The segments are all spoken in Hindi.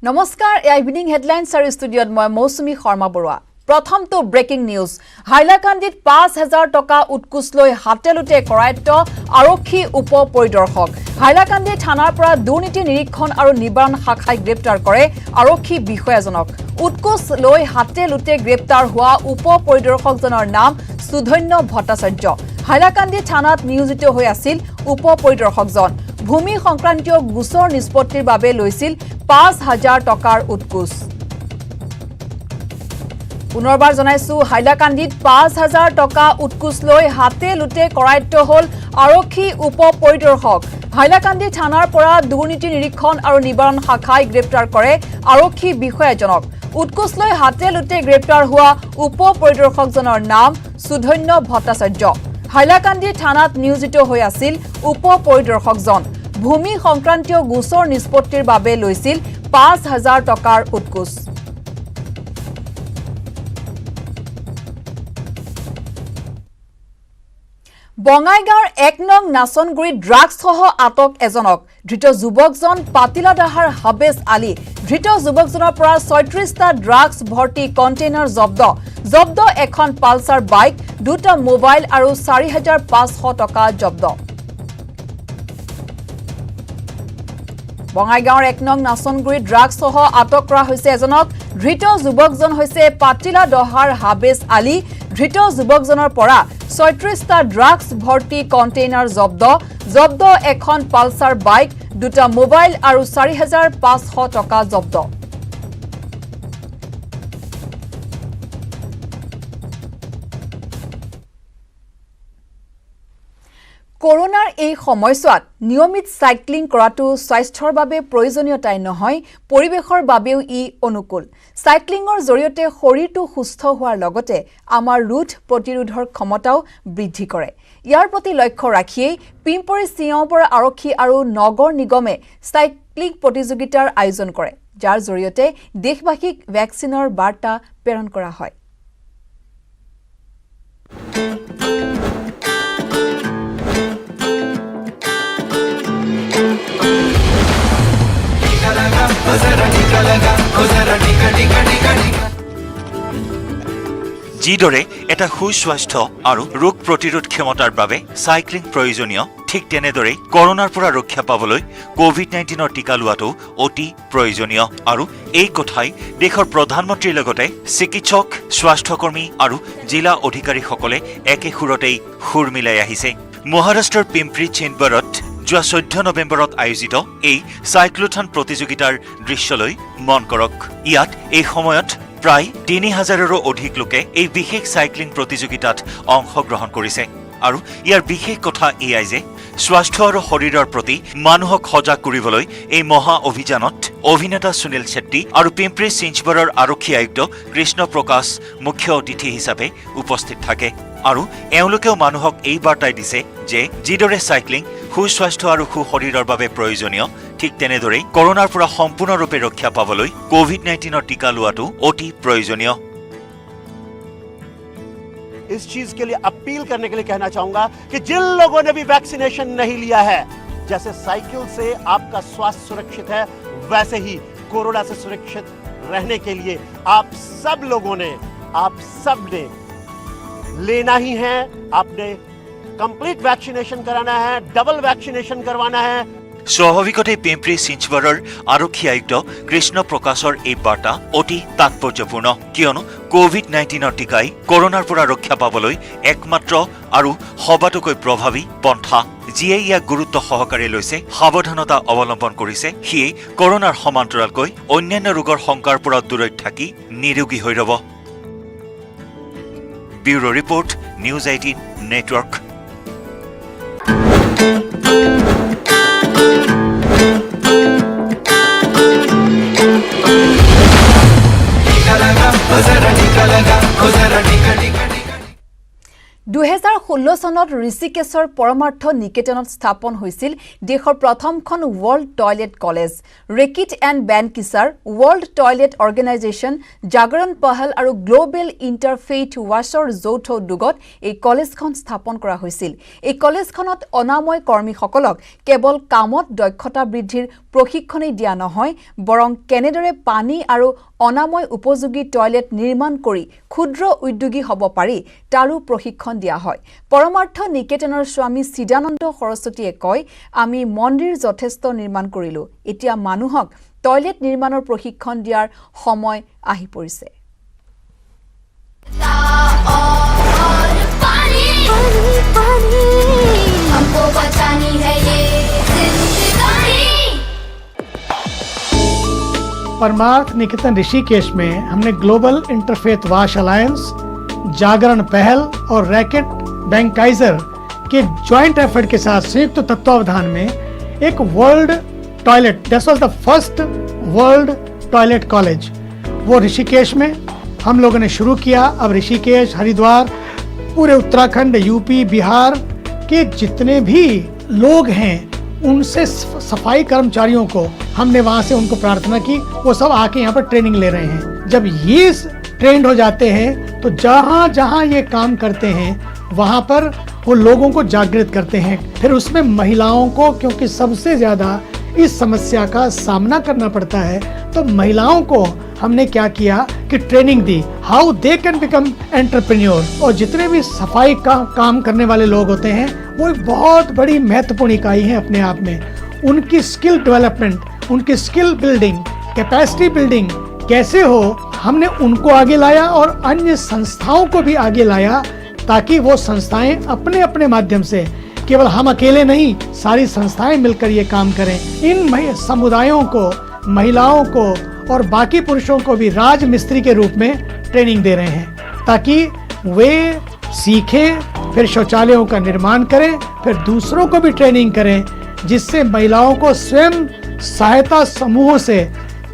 নমস্কাৰ ইভিনিং হেডলাইন্স আৰু ষ্টুডিঅত মই মৌসুমী শৰ্মা বৰুৱা প্ৰথমটো ব্ৰেকিং নিউজ হাইলাকান্দিত 5000 টকা উৎকুচ লৈ হাতেলুটে কৰায়ত্ব আৰক্ষী উপ পৰিদৰ্শক হাইলাকান্দি থানাৰ পৰা দুৰ্নীতি নিৰীক্ষণ আৰু নিবাৰণ শাখাই গ্ৰেপ্তাৰ কৰে আৰক্ষী বিষয়াজনক উৎকুচ লৈ হাতেলুটে গ্ৰেপ্তাৰ হোৱা উপ পৰিদৰ্শকজনৰ নাম সুধন্য ভট্টাচাৰ্য হাইলাকান্দি থানাত নিয়োজিত হৈ আছিল উপ পৰিদৰ্শকজন ভূমি সংক্ৰান্তীয় গোচৰ নিষ্পত্তিৰ বাবে লৈছিল 5000 টকাৰ উৎকুচ পুনৰবাৰ জনাইছো হাইলাকান্দিত 5000 টকা উৎকুচ লৈ হাতে লুটে কৰায়ত্ব হল আৰক্ষী উপ পৰিদৰ্শক হাইলাকান্দি থানাৰ পৰা দুৰ্নীতি নিৰীক্ষণ আৰু নিবাৰণ শাখাই গ্ৰেপ্তাৰ কৰে আৰক্ষী বিষয়াজনক উৎকুচ লৈ হাতে লুটে গ্ৰেপ্তাৰ হোৱা উপ পৰিদৰ্শকজনৰ নাম সুধন্য ভট্টাচাৰ্য হাইলাকান্দি থানাত নিয়োজিত হৈ আছিল উপ পৰিদৰ্শকজন ভূমি সংক্ৰান্তীয় গোচৰ নিষ্পত্তিৰ বাবে লৈছিল 5000 টকাৰ উৎকুচ বঙাইগাঁৱৰ 1 নং নাচনগুৰি ড্ৰাগছ সহ আটক এজনক ধৃত যুৱকজন পাতিলাদাহাৰ হাবেছ আলী ধৃত যুৱকজনৰ পৰা 36টা ড্ৰাগছ ভৰ্তি কণ্টেইনাৰ জব্দ এখন পালসাৰ বাইক দুটা মোবাইল আৰু 4500 টকা জব্দ বঙাইগাঁৱৰ 1 নং নাচনগুৰি ড্ৰাগছ সহ আটক কৰা হৈছে এজনক ধৃত যুৱকজন হৈছে পাতিলাদাহাৰ হাবেছ আলী ধৃত যুৱকজনৰ পৰা 36টা ড্ৰাগছ ভৰ্তি কণ্টেইনাৰ জব্দ এখন পালসাৰ বাইক দুটা মোবাইল আৰু 4500 টকা জব্দ কৰোনাৰ এই সময়ছোৱাত নিয়মিত সাইক্লিং কৰাটো স্বাস্থ্যৰ বাবে প্ৰয়োজনীয়তাই নহয় পৰিৱেশৰ বাবেও ই অনুকূল সাইক্লিঙৰ জৰিয়তে শৰীৰটো সুস্থ হোৱাৰ লগতে আমাৰ ৰোগ প্ৰতিৰোধৰ ক্ষমতাও বৃদ্ধি কৰে ইয়াৰ প্ৰতি লক্ষ্য ৰাখিয়েই পিম্পৰি সিংহৰ আৰক্ষী আৰু নগৰ নিগমে সাইক্লিং প্ৰতিযোগিতাৰ আয়োজন কৰে যাৰ জৰিয়তে দেশবাসীক ভ্যাকচিনৰ বাৰ্তা প্ৰেৰণ কৰা হয় যিদৰে এটা সুস্বাস্থ্য আৰু ৰোগ প্ৰতিৰোধ ক্ষমতাৰ বাবে সাইক্লিং প্ৰয়োজনীয় ঠিক তেনেদৰে কৰোনাৰ পৰা ৰক্ষা পাবলৈ কোভিড-19ৰ টিকা লোৱাটো অতি প্ৰয়োজনীয় আৰু এই কথাই দেশৰ প্ৰধানমন্ত্ৰীৰ লগতে চিকিৎসক স্বাস্থ্যকৰ্মী আৰু জিলা অধিকাৰীসকলে একে সুৰতেই সুৰ মিলাই আহিছে মহাৰাষ্ট্ৰৰ পিম্পৰি চিনবাৰত যোৱা 14 নৱেম্বৰত আয়োজিত এই সাইক্লোথন প্ৰতিযোগিতাৰ দৃশ্যলৈ মন কৰক ইয়াত এই সময়ত প্ৰায় 3000ৰো অধিক লোকে এই বিশেষ সাইক্লিং প্ৰতিযোগিতাত অংশগ্ৰহণ কৰিছে আৰু ইয়াৰ বিশেষ কথা এয়াই যে স্বাস্থ্য আৰু শৰীৰৰ প্ৰতি মানুহক সজাগ কৰিবলৈ এই মহা অভিযানত অভিনেতা সুনীল ছেট্টি আৰু পিম্পৰি চিঞ্চবৰৰ আৰক্ষী আয়ুক্ত কৃষ্ণ প্ৰকাশ মুখ্য অতিথি হিচাপে উপস্থিত থাকে আৰু এওঁলোকেও মানুহক এই বাৰ্তাই দিছে যে যিদৰে সাইক্লিং সুস্বাস্থ্য আৰু সুশৰীৰৰ বাবে প্ৰয়োজনীয় ঠিক তেনেদৰে কৰোনাৰ পৰা সম্পূৰ্ণৰূপে ৰক্ষা পাবলৈ কোভিড-19ৰ টিকা লোৱাটো অতি প্ৰয়োজনীয় इस चीज के लिए अपील करने के लिए कहना चाहूंगा कि जिन लोगों ने भी वैक्सीनेशन नहीं लिया है जैसे साइकिल से आपका स्वास्थ्य सुरक्षित है वैसे ही कोरोना से सुरक्षित रहने के लिए आप सब ने लेना ही है आपने कंप्लीट वैक्सीनेशन कराना है डबल वैक्सीनेशन करवाना है স্বাভাৱিকতে পিম্পৰি চিঞ্চবৰৰ আৰক্ষী আয়ুক্ত কৃষ্ণ প্ৰকাশৰ এই বাৰ্তা অতি তাৎপৰ্যপূৰ্ণ কিয়নো কোভিড-19ৰ টিকাই কৰোনাৰ পৰা ৰক্ষা পাবলৈ একমাত্ৰ আৰু সবাতোকৈ প্ৰভাৱী পন্থা যিয়ে ইয়াক গুৰুত্ব সহকাৰে লৈছে সাৱধানতা অৱলম্বন কৰিছে সিয়ে কৰোনাৰ সমান্তৰালকৈ অন্যান্য ৰোগৰ শংকাৰ পৰা দূৰত থাকি নিৰোগী হৈ ৰব ব্যুৰো ৰিপৰ্ট নিউজ 18 নেটৱৰ্ক 2016 চনত ঋষিকেশৰ পৰমাৰ্থ নিকেতনত স্থাপন হৈছিল দেশৰ প্ৰথমখন world toilet college. Reckitt and Benckiser, world toilet organisation, Jagran Pahal আৰু গ্লোবেল ইণ্টাৰফেইথ ৱাছৰ যৌথ উদ্যোগত এই কলেজখন স্থাপন কৰা হৈছিল। এই কলেজখনত অনাময় কৰ্মীসকলক কেৱল কামত দক্ষতা বৃদ্ধিৰ প্ৰশিক্ষণেই দিয়া নহয়, বৰং কেনেদৰে পানী আৰু অনাময় উপযোগী টয়লেট নিৰ্মাণ কৰি ক্ষুদ্ৰ উদ্যোগী হ'ব পাৰি তাৰো প্ৰশিক্ষণ দিয়া হয়। পৰমাৰ্থ নিকেতনৰ স্বামী চিদানন্দ সৰস্বতীয়ে কয়, আমি মন্দিৰ যথেষ্ট নিৰ্মাণ কৰিলোঁ, এতিয়া মানুহক টয়লেট নিৰ্মাণৰ প্ৰশিক্ষণ দিয়াৰ সময় আহি পৰিছে। परमार्थ निकेतन ऋषिकेश में हमने ग्लोबल इंटरफेथ वाश अलायंस, जागरण पहल और रैकेट बैंकाइजर के ज्वाइंट एफर्ट के साथ संयुक्त तत्वावधान में एक world toilet, this was the first world toilet college, वो ऋषिकेश में हम लोगों ने शुरू किया। अब ऋषिकेश, हरिद्वार, पूरे उत्तराखंड, यूपी, बिहार के जितने भी लोग हैं उनसे सफाई कर्मचारियों को हमने वहाँ से उनको प्रार्थना की, वो सब आके यहाँ पर ट्रेनिंग ले रहे हैं। जब ये ट्रेंड हो जाते हैं तो जहाँ जहाँ ये काम करते हैं वहाँ पर वो लोगों को जागृत करते हैं। फिर उसमें महिलाओं को, क्योंकि सबसे ज़्यादा इस समस्या का सामना करना पड़ता है, तो महिलाओं को हमने क्या किया कि training the, how they can become entrepreneur. और जितने भी सफाई का काम करने वाले लोग होते हैं वो एक बहुत बड़ी महत्वपूर्ण इकाई है अपने आप में। उनकी स्किल डेवलपमेंट, उनकी स्किल बिल्डिंग, कैपेसिटी बिल्डिंग कैसे हो, हमने उनको आगे लाया और अन्य संस्थाओं को भी आगे लाया, ताकि वो संस्थाएं अपने अपने माध्यम से, केवल हम अकेले नहीं, सारी संस्थाएं मिलकर ये काम करें। इन समुदायों को, महिलाओं को और बाकी पुरुषों को भी राज मिस्त्री के रूप में ट्रेनिंग दे रहे हैं, ताकि वे सीखें, फिर शौचालयों का निर्माण करें, फिर दूसरों को भी ट्रेनिंग करें, जिससे महिलाओं को स्वयं सहायता समूहों से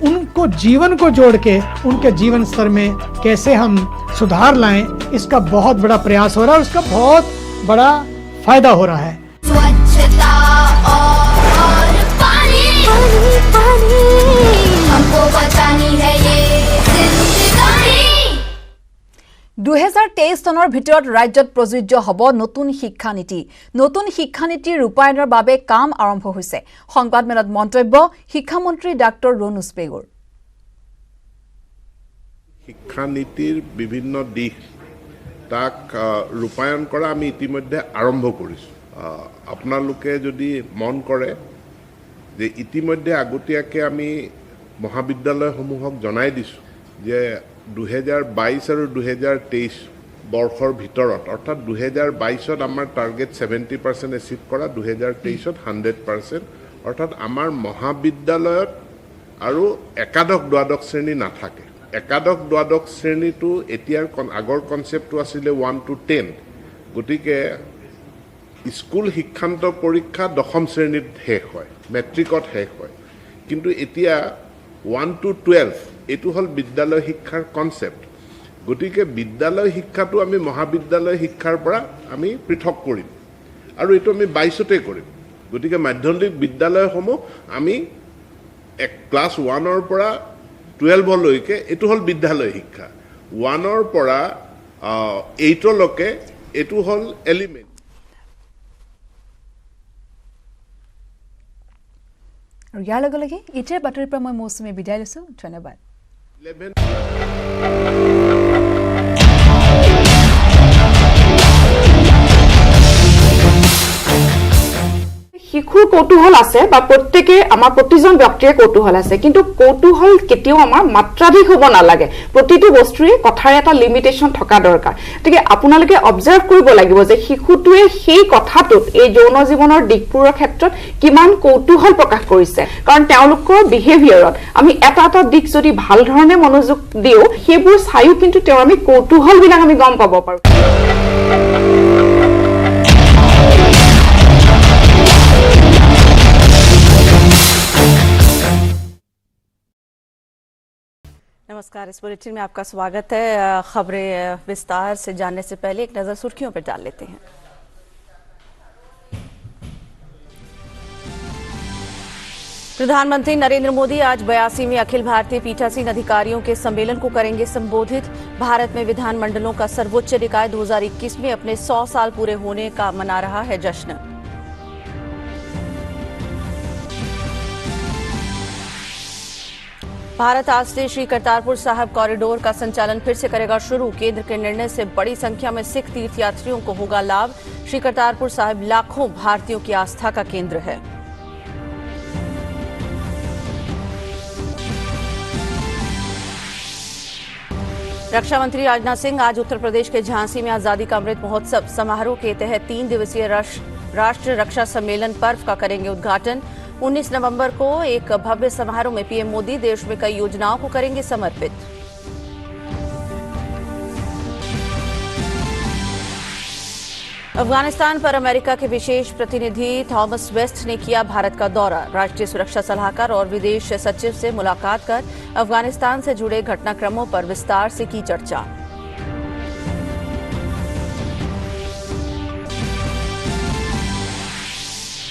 उनको जीवन को जोड़ के उनके जीवन स्तर में कैसे हम सुधार लाएं, इसका बहुत बड़ा प्रयास हो रहा है, उसका बहुत बड़ा फायदा हो रहा है। स्वच्छता और पानी, पानी हमको बचानी है ये जिंदगानी। 2023 চনৰ ভিতৰত ৰাজ্যত প্ৰযোজ্য হ'ব নতুন শিক্ষানীতি। নতুন শিক্ষানীতিৰ ৰূপায়ণৰ বাবে কাম আৰম্ভ হৈছে। সংবাদমেলত মন্তব্য শিক্ষামন্ত্ৰী ডাক্তৰ ৰণুজ পেগুৰ। শিক্ষানীতিৰ বিভিন্ন দিশ তাক ৰূপায়ণ কৰা আমি ইতিমধ্যে আৰম্ভ কৰিছোঁ। আপোনালোকে যদি মন কৰে যে ইতিমধ্যে আগতীয়াকৈ আমি মহাবিদ্যালয়সমূহক জনাই দিছোঁ যে 2022 আৰু 2023 বৰ্ষৰ ভিতৰত, অৰ্থাৎ 2022ত আমাৰ টাৰ্গেট 70% এচিভ কৰা, 2023ত 100%, অৰ্থাৎ আমাৰ মহাবিদ্যালয়ত আৰু একাদশ দ্বাদশ শ্ৰেণী নাথাকে। একাদশ দ্বাদশ শ্ৰেণীটো এতিয়াৰ আগৰ কনচেপ্টটো আছিলে 1 to 10, গতিকে স্কুল শিক্ষান্ত পৰীক্ষা দশম শ্ৰেণীত শেষ হয়, মেট্ৰিকত শেষ হয়। কিন্তু এতিয়া 1 to 12 এইটো হ'ল বিদ্যালয় শিক্ষাৰ কনচেপ্ট। গতিকে বিদ্যালয় শিক্ষাটো আমি মহাবিদ্যালয় শিক্ষাৰ পৰা আমি পৃথক কৰিম, আৰু এইটো আমি 22তে কৰিম। গতিকে মাধ্যমিক বিদ্যালয়সমূহ আমি ক্লাছ 1ৰ পৰা 12লৈকে এইটো হ'ল বিদ্যালয় শিক্ষা, 1ৰ পৰা 8লৈকে এইটো হ'ল এলিমেণ্ট। আৰু ইয়াৰ লগে লগে এতিয়াৰ বাতৰিৰ পৰা মই মৌচুমী বিদায় লৈছোঁ। ধন্যবাদ। শিশুৰ কৌতূহল আছে বা প্ৰত্যেকে আমাৰ প্ৰতিজন ব্যক্তিৰ কৌতূহল আছে, কিন্তু কৌতূহল কেতিয়াও আমাৰ মাত্ৰাধিক হ'ব নালাগে। প্ৰতিটো বস্তুৰে কথাৰ এটা লিমিটেশ্যন থকা দৰকাৰ। গতিকে আপোনালোকে অবজাৰ্ভ কৰিব লাগিব যে শিশুটোৱে সেই কথাটোত, এই যৌন জীৱনৰ দিশবোৰৰ ক্ষেত্ৰত কিমান কৌতূহল প্ৰকাশ কৰিছে, কাৰণ তেওঁলোকৰ বিহেভিয়াৰত আমি এটা এটা দিশ যদি ভাল ধৰণে মনোযোগ দিওঁ, সেইবোৰ চাইও কিন্তু তেওঁ আমি কৌতূহলবিলাক আমি গম পাব পাৰোঁ। नमस्कार, इस बुलेटिन में आपका स्वागत है। खबरें विस्तार से जानने से पहले एक नजर सुर्खियों पर डाल लेते हैं। प्रधानमंत्री नरेंद्र मोदी आज 82वें अखिल भारतीय पीठासीन अधिकारियों के सम्मेलन को करेंगे संबोधित। भारत में विधानमंडलों का सर्वोच्च निकाय 2021 में अपने 100 साल पूरे होने का मना रहा है जश्न। भारत आज से श्री करतारपुर साहिब कॉरिडोर का संचालन फिर से करेगा शुरू। केंद्र के निर्णय से बड़ी संख्या में सिख तीर्थयात्रियों को होगा लाभ। श्री करतारपुर साहिब लाखों भारतीयों की आस्था का केंद्र है। रक्षा मंत्री राजनाथ सिंह आज उत्तर प्रदेश के झांसी में आजादी का अमृत महोत्सव समारोह के तहत 3 दिवसीय राष्ट्र रक्षा सम्मेलन पर्व का करेंगे उद्घाटन। 19 नवंबर को एक भव्य समारोह में पीएम मोदी देश में कई योजनाओं को करेंगे समर्पित। अफगानिस्तान पर अमेरिका के विशेष प्रतिनिधि थॉमस वेस्ट ने किया भारत का दौरा। राष्ट्रीय सुरक्षा सलाहकार और विदेश सचिव से मुलाकात कर अफगानिस्तान से जुड़े घटनाक्रमों पर विस्तार से की चर्चा।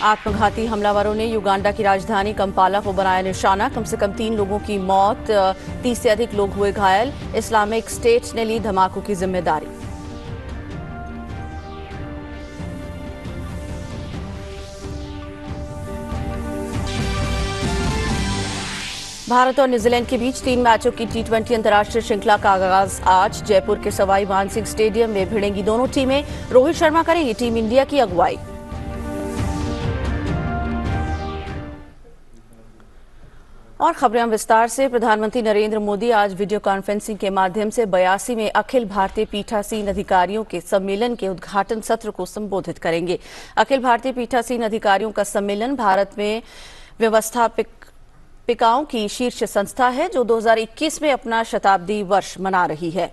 आत्मघाती हमलावरों ने युगांडा की राजधानी कंपाला को बनाया निशाना। कम से कम 3 लोगों की मौत, 30 से अधिक लोग हुए घायल। इस्लामिक स्टेट ने ली धमाकों की जिम्मेदारी। भारत और न्यूजीलैंड के बीच 3 मैचों की T20 अंतर्राष्ट्रीय श्रृंखला का आगाज आज। जयपुर के सवाई मानसिंह स्टेडियम में भिड़ेंगी दोनों टीमें। रोहित शर्मा करेंगी टीम इंडिया की अगुवाई। और खबरें विस्तार से। प्रधानमंत्री नरेंद्र मोदी आज वीडियो कॉन्फ्रेंसिंग के माध्यम से 82वें अखिल भारतीय पीठासीन अधिकारियों के सम्मेलन के उद्घाटन सत्र को संबोधित करेंगे। अखिल भारतीय पीठासीन अधिकारियों का सम्मेलन भारत में व्यवस्थापिकाओं की शीर्ष संस्था है जो 2021 में अपना शताब्दी वर्ष मना रही है।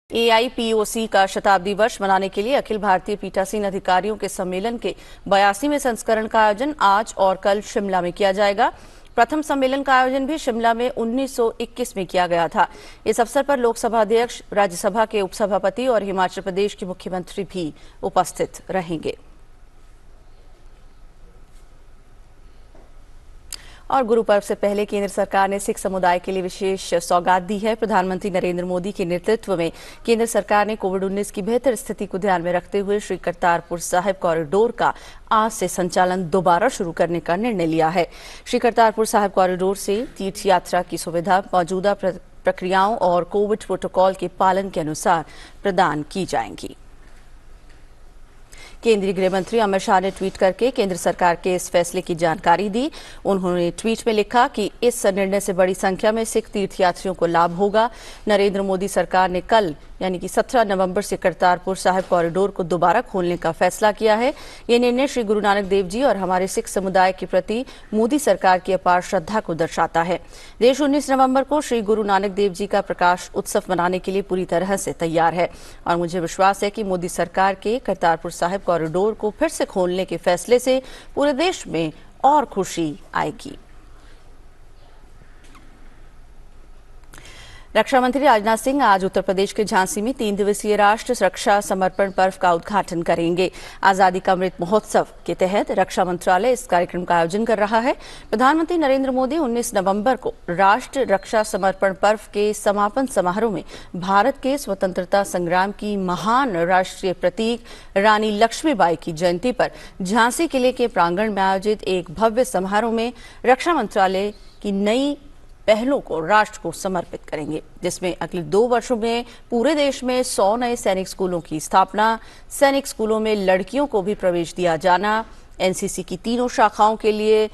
AIPOC का शताब्दी वर्ष मनाने के लिए अखिल भारतीय पीठासीन अधिकारियों के सम्मेलन के 82वें संस्करण का आयोजन आज और कल शिमला में किया जाएगा। प्रथम सम्मेलन का आयोजन भी शिमला में 1921 में किया गया था। इस अवसर पर लोकसभा अध्यक्ष, राज्यसभा के उपसभापति और हिमाचल प्रदेश के मुख्यमंत्री भी उपस्थित रहेंगे। और गुरु पर्व से पहले केंद्र सरकार ने सिख समुदाय के लिए विशेष सौगात दी है। प्रधानमंत्री नरेंद्र मोदी के नेतृत्व में केंद्र सरकार ने कोविड-19 की बेहतर स्थिति को ध्यान में रखते हुए श्री करतारपुर साहिब कॉरिडोर का आज से संचालन दोबारा शुरू करने का निर्णय लिया है। श्री करतारपुर साहिब कॉरिडोर से तीर्थ यात्रा की सुविधा मौजूदा प्रक्रियाओं और कोविड प्रोटोकॉल के पालन के अनुसार प्रदान की जाएंगी। केंद्रीय गृह मंत्री अमित शाह ने ट्वीट करके केंद्र सरकार के इस फैसले की जानकारी दी। उन्होंने ट्वीट में लिखा कि इस निर्णय से बड़ी संख्या में सिख तीर्थयात्रियों को लाभ होगा। नरेंद्र मोदी सरकार ने कल यानी कि 17 नवंबर से करतारपुर साहिब कॉरिडोर को दोबारा खोलने का फैसला किया है। ये निर्णय श्री गुरु नानक देव जी और हमारे सिख समुदाय के प्रति मोदी सरकार की अपार श्रद्धा को दर्शाता है। देश 19 नवंबर को श्री गुरु नानक देव जी का प्रकाश उत्सव मनाने के लिए पूरी तरह से तैयार है और मुझे विश्वास है कि मोदी सरकार के करतारपुर साहिब कॉरिडोर को फिर से खोलने के फैसले से पूरे देश में और खुशी आएगी। रक्षा मंत्री राजनाथ सिंह आज उत्तर प्रदेश के झांसी में 3 दिवसीय राष्ट्र रक्षा समर्पण पर्व का उद्घाटन करेंगे। आजादी का अमृत महोत्सव के तहत रक्षा मंत्रालय इस कार्यक्रम का आयोजन कर रहा है। प्रधानमंत्री नरेंद्र मोदी 19 नवंबर को राष्ट्र रक्षा समर्पण पर्व के समापन समारोह में भारत के स्वतंत्रता संग्राम की महान राष्ट्रीय प्रतीक रानी लक्ष्मीबाई की जयंती पर झांसी किले के प्रांगण में आयोजित एक भव्य समारोह में रक्षा मंत्रालय की नई पहलों को राष्ट्र को समर्पित करेंगे, जिसमें अगले 2 वर्षों में पूरे देश में 100 नए सैनिक स्कूलों की स्थापना, सैनिक स्कूलों में लड़कियों को भी प्रवेश दिया जाना, एनसीसी की 3 शाखाओं के लिए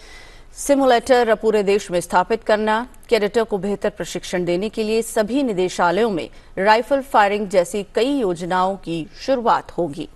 सिमुलेटर पूरे देश में स्थापित करना, कैडेटों को बेहतर प्रशिक्षण देने के लिए सभी निदेशालयों में राइफल फायरिंग जैसी कई योजनाओं की शुरुआत होगी।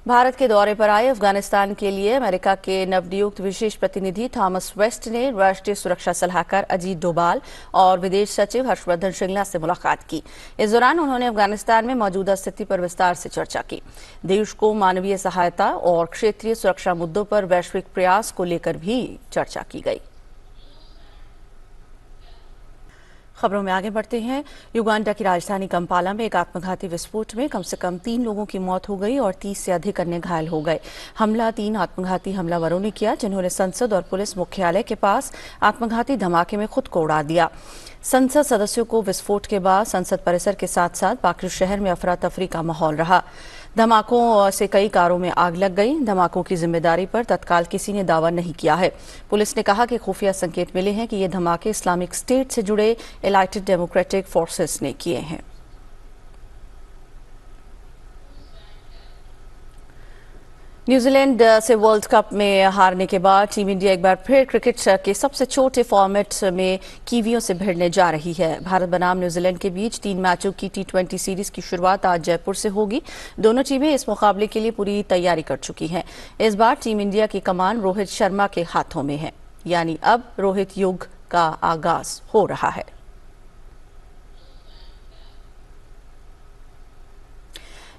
भारत के दौरे पर आए अफगानिस्तान के लिए अमेरिका के नवनियुक्त विशेष प्रतिनिधि थॉमस वेस्ट ने राष्ट्रीय सुरक्षा सलाहकार अजीत डोभाल और विदेश सचिव हर्षवर्धन श्रृंगला से मुलाकात की। इस दौरान उन्होंने अफगानिस्तान में मौजूदा स्थिति पर विस्तार से चर्चा की। देश को मानवीय सहायता और क्षेत्रीय सुरक्षा मुद्दों पर वैश्विक प्रयास को लेकर भी चर्चा की गई। खबरों में आगे बढ़ते हैं। युगांडा की राजधानी कंपाला में एक आत्मघाती विस्फोट में कम से कम 3 लोगों की मौत हो गई और 30 से अधिक अन्य घायल हो गए। हमला 3 आत्मघाती हमलावरों ने किया, जिन्होंने संसद और पुलिस मुख्यालय के पास आत्मघाती धमाके में खुद को उड़ा दिया। संसद सदस्यों को विस्फोट के बाद संसद परिसर के साथ साथ बाकी शहर में अफरा तफरी का माहौल रहा। धमाकों से कई कारों में आग लग गई। धमाकों की जिम्मेदारी पर तत्काल किसी ने दावा नहीं किया है। पुलिस ने कहा कि खुफिया संकेत मिले हैं कि ये धमाके इस्लामिक स्टेट से जुड़े एलाइटेड डेमोक्रेटिक फोर्सेस ने किए हैं। न्यूजीलैंड से वर्ल्ड कप में हारने के बाद टीम इंडिया एक बार फिर क्रिकेट के सबसे छोटे फॉर्मेट में कीवियों से भिड़ने जा रही है। भारत बनाम न्यूजीलैंड के बीच 3 मैचों की T20 सीरीज की शुरुआत आज जयपुर से होगी। दोनों टीमें इस मुकाबले के लिए पूरी तैयारी कर चुकी हैं। इस बार टीम इंडिया की कमान रोहित शर्मा के हाथों में है, यानी अब रोहित युग का आगाज हो रहा है।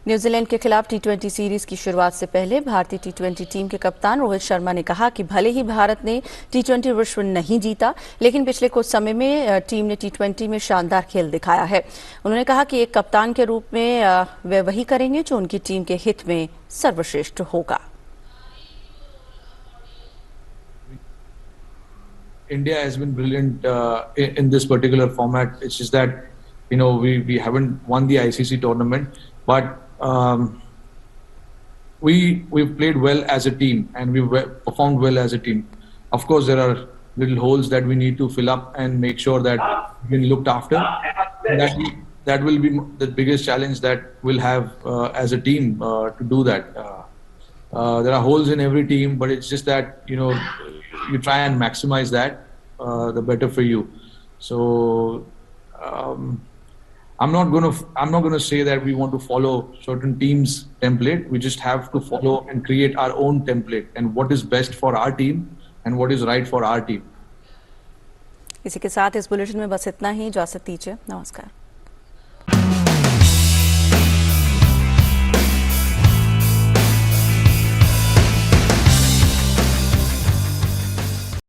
न्यूजीलैंड के खिलाफ T20 सीरीज की शुरुआत से पहले भारतीय T20 टीम के कप्तान रोहित शर्मा ने कहा कि भले ही भारत ने T20 विश्व नहीं जीता, लेकिन पिछले कुछ समय में टीम ने T20 में शानदार खेल दिखाया है। उन्होंने कहा कि एक कप्तान के रूप में वे वही करेंगे जो उनकी टीम के हित में सर्वश्रेष्ठ होगा। India has been brilliant in this particular format. It's just that, you know, we haven't won the ICC tournament, but we've played well as a team and we've performed well as a team. Of course, there are little holes that we need to fill up and make sure that we've been looked after. That will be the biggest challenge that we'll have as a team to do that. There are holes in every team, but it's just that, you know, you try and maximize that, the better for you. So I'm not going to say that we want to follow certain teams' template. We just have to follow and create our own template and what is best for our team and what is right for our team. इसी के साथ इस बुलेटिन में बस इतना ही। इजाजत दीजिए। नमस्कार।